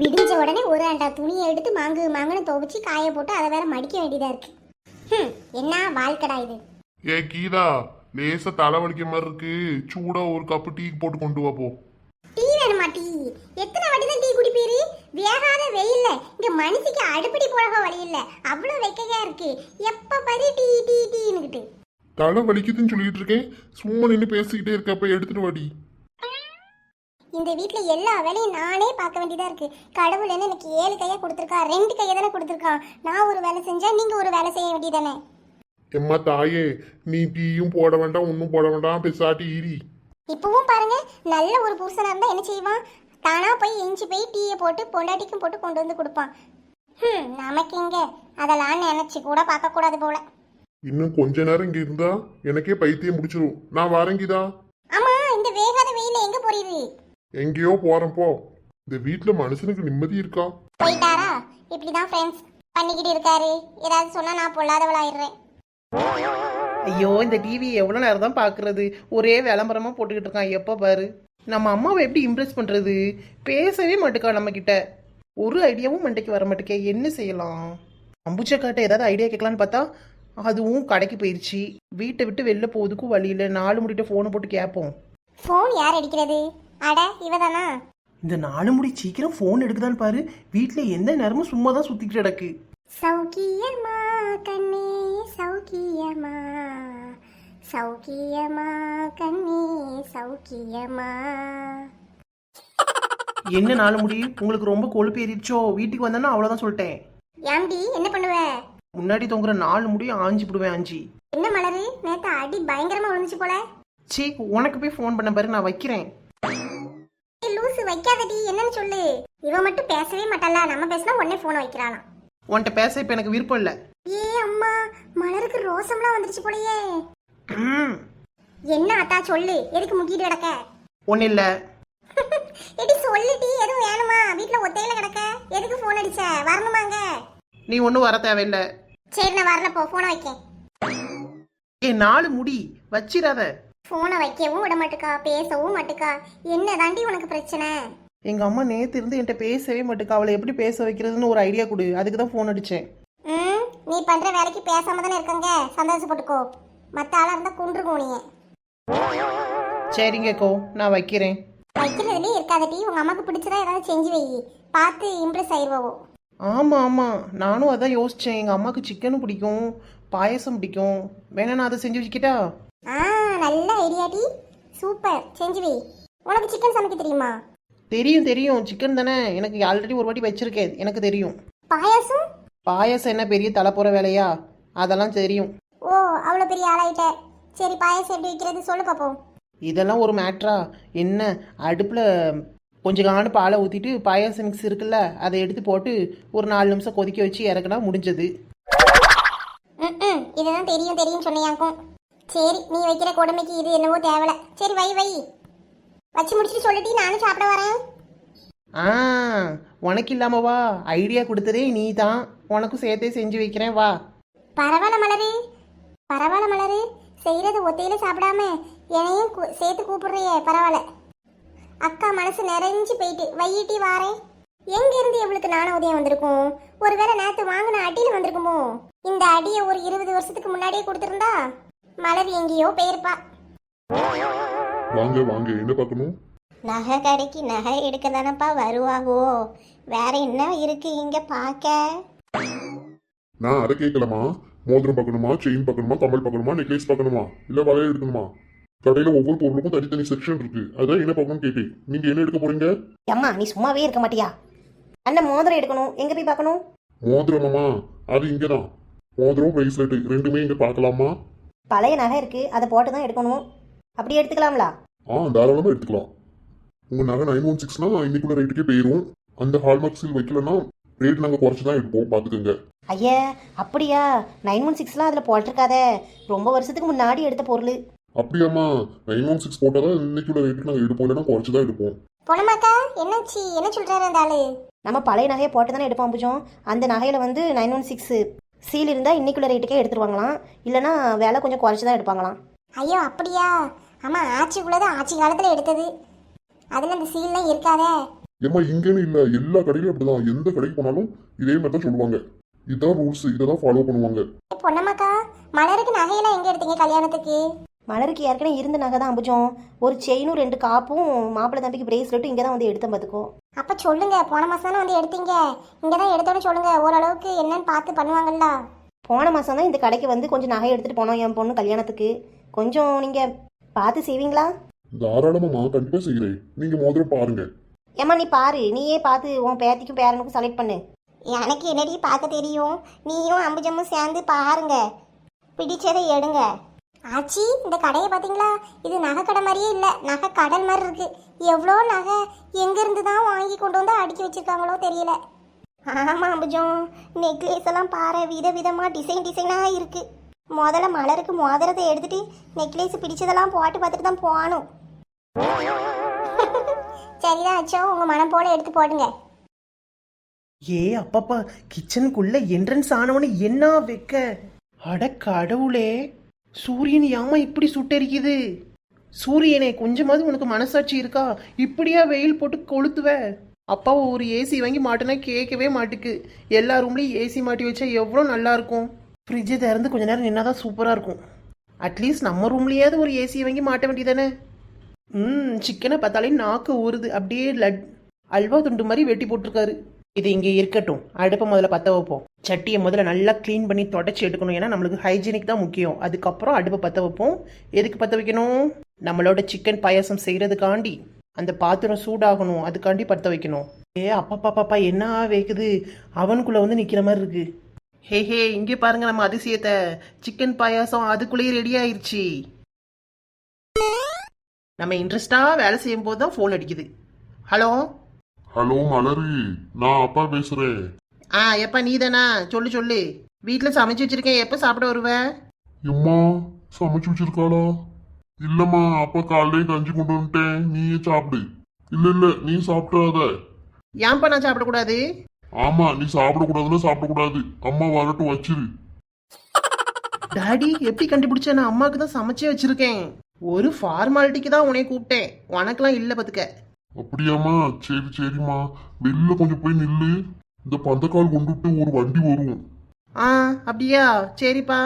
விடிஞ்ச உடனே ஒரு அண்டா துணியை எடுத்து மாங்குன்னு துவைச்சு காய போட்டு அதை வேற மடிக்க வேண்டியதா இருக்கு. என்ன வாழ்க்கடா இது. ஏ கீதா, லேசா தலைவலிக்க மாதிரி இருக்கு, சூடா ஒரு கப்பு டீ போட்டு கொண்டு வா போ. டீ வேணுமா? டீ எத்தனை வாட்டி தான் டீ குடிப்பீரு? வேகாத வெயில்ல இங்க மனுஷிக்கு அடுப்படி போக வழி இல்ல, அவ்வளவு வெக்கையா இருக்கு. எப்ப பாரு டீ டீ டீன்னுகிட்டு. தலை வலிக்குதுன்னு சொல்லிட்டு இருக்கேன், சும்மா நின்று பேசிக்கிட்டே இருக்கப்ப எடுத்துட்டு வாடி. இந்த வீட்ல எல்லா வேலையும் நானே பார்க்க வேண்டியதா இருக்கு. கடவுள் என்ன எனக்கு 7 கையா கொடுத்துருக்கா, 2 கையை தானே கொடுத்துருக்கான். நான் ஒரு வேலை செஞ்சா நீங்க ஒரு வேலை செய்ய வேண்டியதானே. எம்மா தாயே, நீ டீயும் போட வேண்டாம், ஒன்னும் போட வேண்டாம், பெசாட்டி ஈரி. இப்பவும் பாருங்க, நல்ல ஒரு புருஷனா இருந்தா என்ன செய்வான்? தானா போய் எஞ்சி போய் டீயை போட்டு பொண்டாட்டிக்கும் போட்டு கொண்டு வந்து கொடுப்பான். நமக்கு இங்க அதெல்லாம் நினைச்சு கூட பார்க்க கூடாது போல. இன்னும் கொஞ்ச நேரம் இங்க இருந்தா எனக்கே பைத்தியம் முடிச்சிரும். நான் வரேங்கிதா. ஆமா, இந்த வேகாத வெயில எங்க போறீரு? எங்கேயோ போறேன் போ. இந்த வீட்டுல மனுஷனுக்கு நிம்மதி இருக்கா? போயிட்டாரா? இப்படிதான் ஃப்ரெண்ட்ஸ் பண்ணிக்கிட்டு இருக்காரு. ஏதாவது சொன்னா நான் பொல்லாதவளாயிடுறேன். ஐயோ, இந்த டிவி எவ்வளோ நேரம் தான் பார்க்குறது? ஒரே விளம்பரமாக போட்டுக்கிட்டு இருக்கான் எப்போ பாரு. நம்ம அம்மாவை எப்படி இம்ப்ரெஸ் பண்ணுறது? பேசவே மாட்டுக்கா நம்மக்கிட்ட. ஒரு ஐடியாவும் மண்டைக்கு வர மாட்டேக்கே. என்ன செய்யலாம்? அம்புச்சக்காட்ட ஏதாவது ஐடியா கேட்கலான்னு பார்த்தா அதுவும் கடைக்கு போயிடுச்சு. வீட்டை விட்டு வெளில போகிறதுக்கும் வழியில் 4 முடிட்ட ஃபோனை போட்டு கேட்போம். ஃபோன் யார் அடிக்கிறது? அட இவதானா? இந்த 4 முடி சீக்கிரம் ஃபோன் எடுக்குதான்னு பாரு. வீட்டில் எந்த நேரமும் சும்மா தான் சுற்றிக்கிட்டு கிடக்கு. சௌக்கியமா கண்ணே சௌக்கியமா, சௌக்கியமா கண்ணே சௌக்கியமா. என்ன 4 முடி, உங்களுக்கு ரொம்ப கொழுப்பு ஏறிடுச்சோ? வீட்டுக்கு வந்தேன்னா அவ்வளோதான் சொல்லிட்டேன். ஏம்டி என்ன பண்ணுவ? முன்னாடி தொங்குற 4 முடியும் ஆஞ்சி விடுவேன். ஆஞ்சி என்ன மலரு, நேத்து அடி பயங்கரமா விழுந்துச்சு போல. சீ, உனக்கு போய் ஃபோன் பண்ண பாரு, நான் வைக்கிறேன். லூசு வைக்காதடி, என்னன்னு சொல்லு. இவ மட்டும் பேசவே மாட்டாளா? நம்ம பேசினா உடனே போனை வைக்கிறானா. உன்கிட்ட பேச இப்ப எனக்கு விருப்பம் இல்ல. ஏ அம்மா, மலருக்கு ரோசம்லாம் வந்துருச்சு போலயே. என்ன அத்தா சொல்லு, எதுக்கு முக்கிட்டு கிடக்க? ஒன்னும் இல்ல. எடி சொல்லிட்டி, எதுவும் வேணுமா? வீட்டுல ஒத்தையில கிடக்க, எதுக்கு போன் அடிச்ச? வரணுமாங்க? நீ ஒன்னும் வர தேவையில்ல. சரி, நான் வரல, போ, போனை வைக்க. ஏ 4 முடி வச்சிராத. போனை வைக்கவும் விட மாட்டுக்கா, பேசவும் மாட்டுக்கா. என்ன தாண்டி உனக்கு பிரச்சனை? எங்க அம்மா நேத்து இருந்து என்கிட்ட பேசவே மாட்டுக்கா. அவளை எப்படி பேச வைக்கிறதுன்னு ஒரு ஐடியா கொடு. அதுக்கு தான் ஃபோன் அடிச்சேன். நீ பண்ற வேலைக்கு பேசாம தானே இருக்காங்க, சந்தோஷப்பட்டுக்கோ. மத்த ஆளா இருந்தா குன்றுக்கும் நீ. சரிங்க கோ, நான் வைக்கிறேன். வைக்கிறதுலயே இருக்காதட்டி, உங்க அம்மாக்கு பிடிச்சதா ஏதாவது செஞ்சு வை, பார்த்து இம்ப்ரெஸ் ஆயிடுவோ. ஆமா ஆமா, நானும் அதான் யோசிச்சேன். எங்க அம்மாக்கு சிக்கனும் பிடிக்கும், பாயசம் பிடிக்கும். வேணா நான் அதை செஞ்சு வச்சுக்கிட்டா? நல்ல ஐடியாடி, சூப்பர், செஞ்சு வை. உனக்கு சிக்கன் சமைக்க தெரியுமா? தெரியும் தெரியும், சிக்கன் தானே. எனக்கு ஆல்ரெடி ஒரு வாட்டி வச்சிருக்கேன், எனக்கு தெரியும். பாயாசம்? பாயசம் என்ன பெரிய தலைப்புற வேலையா? அதெல்லாம் தெரியும். ஓ, அவ்வளோ பெரிய ஆளாயிட்ட. சரி, பாயாசம் எப்படி வைக்கிறது சொல்லு பாப்போம். இதெல்லாம் ஒரு மேட்ரா? என்ன, அடுப்பில் கொஞ்சம் காணு பாலை ஊற்றிட்டு பாயாசம் மிக்ஸ் இருக்குல்ல, அதை எடுத்து போட்டு ஒரு 4 நிமிஷம் கொதிக்க வச்சு இறக்குனா முடிஞ்சது. இதுதான் தெரியும் தெரியும் சொன்னியாக்கும். சரி, நீ வைக்கிற கொடுமைக்கு இது என்னவோ தேவலை. சரி, வை வை, வச்சு முடிச்சுட்டு சொல்லிட்டு நானும் சாப்பிட வரேன். உனக்கு இல்லாமவா? ஐடியா கொடுத்ததே நீ தான், உனக்கும் சேர்த்தே செஞ்சு வைக்கிறேன், வா. பரவாயில்ல மலரு, பரவாயில்ல மலரு, செய்யறது ஒத்தையில சாப்பிடாம என்னையும் சேர்த்து கூப்பிடுறியே, பரவாயில்ல. அக்கா மனசு நிறைஞ்சு போயிட்டு வையிட்டி வாரேன். எங்க இருந்து எவ்வளவுக்கு நாண உதயம் வந்திருக்கும்? ஒருவேளை நேத்து வாங்கின அடியில் வந்திருக்குமோ? இந்த அடியை ஒரு 20 வருஷத்துக்கு முன்னாடியே கொடுத்துருந்தா மலர் எங்கேயோ போயிருப்பா. வாங்க வாங்க, என்ன பார்க்கணும்? நகை கடைக்கு நகை எடுக்க தானப்பா வருவாவோ, வேற என்ன இருக்கு இங்க பார்க்க? நான் அதை கேட்கலாமா? மோதிரம் பார்க்கணுமா, செயின் பார்க்கணுமா, கமல் பார்க்கணுமா, நெக்லேஸ் பார்க்கணுமா, இல்ல வளையல் எடுக்கணுமா? கடையில ஒவ்வொரு பொருளுக்கும் தனித்தனி செக்ஷன் இருக்கு. அதான் என்ன பார்க்கணும்னு கேட்டேன். நீங்க என்ன எடுக்க போறீங்க? அம்மா, நீ சும்மாவே இருக்க மாட்டியா? அண்ணன் மோதிரம் எடுக்கணும், எங்க போய் பார்க்கணும்? மோதிரமாமா? அது இங்கதான். மோதிரம் பிரேஸ்லெட் ரெண்டுமே இங்க பார்க்கலாமா? பழைய நகை இருக்கு, அதை போட்டு தான் எடுக்கணும். அப்படி எடுத்துக்கலாம்ல? தாராளமா எடுத்துக்கலாம். உங்க நகை 916னா இன்னைக்குள்ள ரேட்டுக்கே போயிரும். அந்த ஹால்மார்க் சீல் வைக்கலன்னா ரேட் நாங்க குறைச்சுதான் எடுப்போம், பாத்துக்கோங்க. ஐயா, அப்படியா? 916லாம் அதுல போட்டிருக்காதே, ரொம்ப வருஷத்துக்கு முன்னாடி எடுத்த பொருள். அப்படியாமா? 916 போட்டாதான் இன்னைக்குள்ள ரேட்டுக்கு நாங்க எடுப்போம், இல்லைன்னா குறைச்சுதான் எடுப்போம். பொணமாக்கா, என்னாச்சு? என்ன சொல்றாரு அந்த ஆளு? நம்ம பழைய நகையை போட்டு தானே எடுப்போம் புஜம். அந்த நகையில வந்து 916 சீல் இருந்தா இன்னைக்குள்ள ரேட்டுக்கே எடுத்துருவாங்களாம், இல்லைன்னா விலை கொஞ்சம் குறைச்சு தான் எடுப்பாங்களாம். ஐயோ அப்படியா? ஆமா, ஆட்சிக்குள்ளதான் ஆட்சி காலத்துல எடுத்தது. அதுல அந்த சீல்லாம் இருக்காதே. ஏம்மா இங்கன்னு இல்ல, எல்லா கடையிலும் அப்படிதான். எந்த கடைக்கு போனாலும் இதே மாதிரி தான் சொல்லுவாங்க. இதுதான் ரூல்ஸ், இதை தான் ஃபாலோ பண்ணுவாங்க. பொன்னம்மாக்கா, மலருக்கு நகையெல்லாம் எங்க எடுத்தீங்க கல்யாணத்துக்கு? மலருக்கு ஏற்கனவே இருந்த நகை தான் அம்புஜம். ஒரு செயினும் 2 காப்பும் மாப்பிள்ளை தம்பிக்கு பிரேஸ்லெட்டும் இங்கே தான் வந்து எடுத்தேன் பார்த்துக்கோ. அப்ப சொல்லுங்க, போன மாசம் தானே வந்து எடுத்தீங்க, இங்கதான் எடுத்தோன்னு சொல்லுங்க. ஓரளவுக்கு என்னன்னு பார்த்து பண்ணுவாங்கல்ல. போன மாதம் தான் இந்த கடைக்கு வந்து கொஞ்சம் நகை எடுத்துகிட்டு போனோம் என் பொண்ணு கல்யாணத்துக்கு. கொஞ்சம் நீங்கள் பார்த்து செய்வீங்களா? தாராளமா கண்டிப்பா செய்கிறேன். நீங்க மோதிரம் பாருங்க. ஏம்மா நீ பாரு, நீயே பார்த்து உன் பேத்திக்கும் பேரனுக்கும் செலக்ட் பண்ணு. எனக்கு என்னடி பார்க்க தெரியும், நீயும் அம்புஜமும் சேர்ந்து பாருங்க, பிடிச்சதை எடுங்க. ஆச்சி, இந்த கடையை பார்த்தீங்களா? இது நகை கடை மாதிரியே இல்லை, நகை கடல் மாதிரி இருக்கு. எவ்வளோ நகை எங்கேருந்து தான் வாங்கி கொண்டு வந்து அடுக்கி வச்சிருக்காங்களோ தெரியல. ஆமாம் அம்புஜம், நெக்லேஸ் எல்லாம் பாரு, விதவிதமாக டிசைனாக இருக்கு. முதல்ல மலருக்கு மோதிரத்தை எடுத்துட்டு நெக்லேஸ் பிடிச்சதெல்லாம் போட்டு பார்த்துட்டு தான் போகணும். சரிதான் அச்சோ, உங்கள் மனம் போல எடுத்து போடுங்க. ஏ அப்பப்பா, கிச்சனுக்குள்ள என்ட்ரன்ஸ் ஆனவனு என்ன வைக்க. அட கடவுளே, சூரியன் ஏமா இப்படி சுட்டெரிக்குது? சூரியனே, கொஞ்சமாவது உனக்கு மனசாட்சி இருக்கா? இப்படியா வெயில் போட்டு கொளுத்துவ? அப்பாவை ஒரு ஏசி வாங்கி மாட்டினா கேட்கவே மாட்டுக்கு. எல்லா ரூம்லேயும் ஏசி மாட்டி வச்சா எவ்வளோ நல்லா இருக்கும். ஃப்ரிட்ஜை திறந்து கொஞ்ச நேரம் நின்னாதான் சூப்பராக இருக்கும். அட்லீஸ்ட் நம்ம ரூம்லேயாவது ஒரு ஏசி வாங்கி மாட்ட வேண்டியதானே? சிக்கனை பார்த்தாலே நாக்கு ஊறுது. அப்படியே அல்வா துண்டு மாதிரி வெட்டி போட்டிருக்காரு. இது இங்கே இருக்கட்டும், அடுப்பை முதல்ல பற்ற வைப்போம். சட்டியை முதல்ல நல்லா க்ளீன் பண்ணி தொடச்சி எடுக்கணும். ஏன்னா நம்மளுக்கு ஹைஜீனிக் தான் முக்கியம். அதுக்கப்புறம் அடுப்பை பற்ற வைப்போம். எதுக்கு பற்ற வைக்கணும்? நம்மளோட சிக்கன் பாயாசம் செய்கிறதுக்காண்டி. அந்த பாத்திரம் சூடாகணும், அதுக்காண்டி பற்ற வைக்கணும். அப்பா என்ன வைக்குது? அவனுக்குள்ளே வந்து நிற்கிற மாதிரி இருக்கு. ஹே, இங்கே பாருங்க நம்ம அதிசயத்தை. சிக்கன் பாயாசம் அதுக்குள்ளேயே ரெடி ஆயிடுச்சு. நம்ம இன்ட்ரெஸ்டாக வேலை செய்யும் போது தான் ஃபோன் அடிக்குது. ஹலோ ஹலோ மலரு, நான் அப்பா பேசுறேன். எப்பா நீ தானா? சொல்லு. வீட்டில் சமைச்சு வச்சிருக்கேன், எப்போ சாப்பிட வருவ? எம்மா சமைச்சு வச்சிருக்காளா? இல்லம்மா, அப்பா காலையிலே கஞ்சி கொண்டு வந்துட்டேன், நீயே சாப்பிடு. இல்ல நீ சாப்பிடாத. ஏன்பா நான் சாப்பிடக்கூடாது? ஆமா, நீ சாப்பிடக்கூடாதுன்னா சாப்பிடக்கூடாது. அம்மா வரட்டும், வச்சிரு. டாடி எப்படி கண்டுபிடிச்ச? நான் அம்மாவுக்கு தான் சமைச்சே வச்சிருக்கேன். ஒரு ஃபார்மாலிட்டிக்கு தான் உன்னை கூப்பிட்டேன், உனக்கெல்லாம் இல்லை பார்த்துக்க. அப்படியாம்மா? சரிம்மா, வெளில கொஞ்சம் போய் நில்லு. இந்த பந்தக்கால் கொண்டுட்டு ஒரு வண்டி வரும். அப்படியா? சரிப்பா.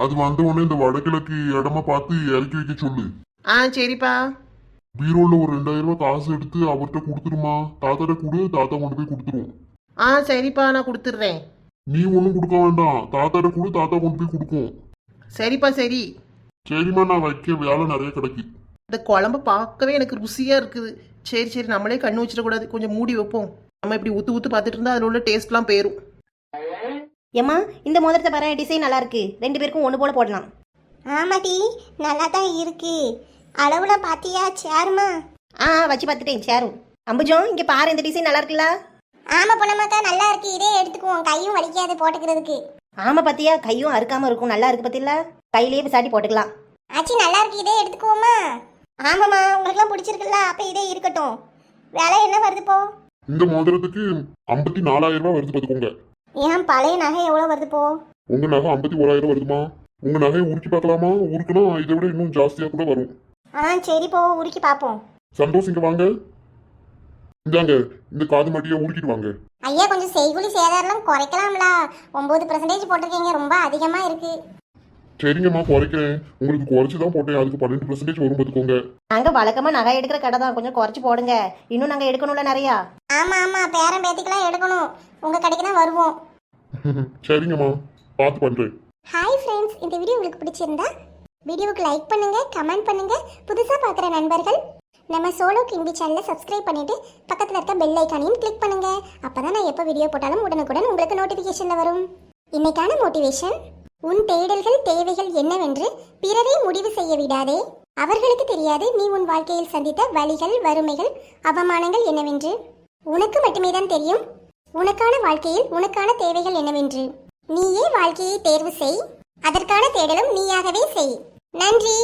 அது வந்த உடனே இந்த வடகிழக்கு இடமா பார்த்து இறக்கி வைக்க சொல்லு. சரிப்பா. பீரோல ஒரு 2000 ரூபாய் காசு எடுத்து அவர்கிட்ட கொடுத்துருமா. தாத்தாட்ட கொடு, தாத்தா கொண்டு போய் கொடுத்துருவோம். சரிப்பா, நான் கொடுத்துட்றேன். நீ ஒன்றும் கொடுக்க வேண்டாம், தாத்தாட்ட கொடு, தாத்தா கொண்டு போய் கொடுக்கும். சரிப்பா சரி. சரிம்மா, நான் வைக்க வேலை நிறைய கிடைக்கு. இந்த குழம்பு பார்க்கவே எனக்கு ருசியாக இருக்குது. சரி நம்மளே கண்ணு வச்சிடக்கூடாது, கொஞ்சம் மூடி வைப்போம். நம்ம இப்படி ஊற்று பார்த்துட்டு இருந்தால் அதில் உள்ள டேஸ்ட்லாம் போயிடும். ஏம்மா இந்த மோதிரத்தை பாரு, டிசைன் நல்லா இருக்கு. 2 பேருக்கும் ஒன்று போல போடலாம். ஆமாடி, நல்லா தான் இருக்கு. அளவுல பாத்தியா சேருமா? வச்சு பார்த்துட்டேன் சேரும். அம்புஜம் இங்கே பாரு, இந்த டிசைன் நல்லா இருக்குல்ல? ஆமா பொண்ணமாக்கா, நல்லா இருக்கு. இதே எடுத்துக்குவோம், கையும் வலிக்காது போட்டுக்கிறதுக்கு. ஆமா பாத்தியா, கையும் அறுக்காம இருக்கும், நல்லா இருக்கு பத்தியில. கையிலேயே பிசாட்டி போட்டுக்கலாம். ஆச்சி நல்லா இருக்கு, இதே எடுத்துக்குவோமா? ஆமாம்மா, உங்களுக்குலாம் பிடிச்சிருக்குல்ல, அப்ப இதே இருக்கட்டும். விலை என்ன வருது போ? இந்த மோதிரத்துக்கு 54,000 ரூபாய் வருது பார்த்துக்கோங்க. ஏன் பழைய நகை எவ்வளவு வருது போ? உங்க நகை 51,000 வருதுமா. உங்க நகையை உருக்கி பார்க்கலாமா? உருக்குனா இதை விட இன்னும் ஜாஸ்தியா கூட வரும். சரி போ, உருக்கி பார்ப்போம். சந்தோஷ் இங்க வாங்க. இந்தாங்க, இந்த காது மாட்டியை உருக்கிட்டு வாங்க. ஐயா, கொஞ்சம் செய்கூலி சேதாரம் குறைக்கலாம்ல? 9% போட்டிருக்கீங்க, ரொம்ப அதிகமா இருக்கு. சரிங்கம்மா, குறைக்கிறேன். உங்களுக்கு குறைச்சி தான் போட்டேன், அதுக்கு 12% வரும் பார்த்துக்கோங்க. நாங்க வழக்கமா நகை எடுக்கிற கடை தான், கொஞ்சம் குறைச்சு போடுங்க. இன்னும் நாங்க எடுக்கணும்ல நிறையா. ஆமா, பேரன் பேத்திக்கெல்லாம் எடுக்கணும், உங்க கடைக்கு தான் வருவோம். சரிங்கம்மா, பார்த்து பண்றேன். ஹாய் ஃப்ரெண்ட்ஸ், இந்த வீடியோ உங்களுக்கு பிடிச்சிருந்தா வீடியோவுக்கு லைக் பண்ணுங்க, கமெண்ட் பண்ணுங்க. புதுசா பார்க்குற நண்பர்கள் நம்ம சோலோ கிங்பி சேனலை சப்ஸ்கிரைப் பண்ணிட்டு பக்கத்தில் இருக்க பெல் ஐக்கானையும் கிளிக் பண்ணுங்க. அப்பதான் நான் எப்போ வீடியோ போட்டாலும் உடனுக்குடன் உங்களுக்கு நோட்டிஃபிகேஷன்ல வரும். இன்னைக்கான மோட்டிவேஷன்: உன் தேடல்கள் தேவைகள் என்னவென்று பிறரை முடிவு செய்ய விடாதே. அவர்களுக்கு தெரியாது நீ உன் வாழ்க்கையில் சந்தித்த வலிகள், வறுமைகள், அவமானங்கள் என்னவென்று. உனக்கு மட்டுமே தான் தெரியும் உனக்கான வாழ்க்கையில் உனக்கான தேவைகள் என்னவென்று. நீயே வாழ்க்கையை தேர்வு செய், அதற்கான தேடலும் நீயாகவே செய். நன்றி.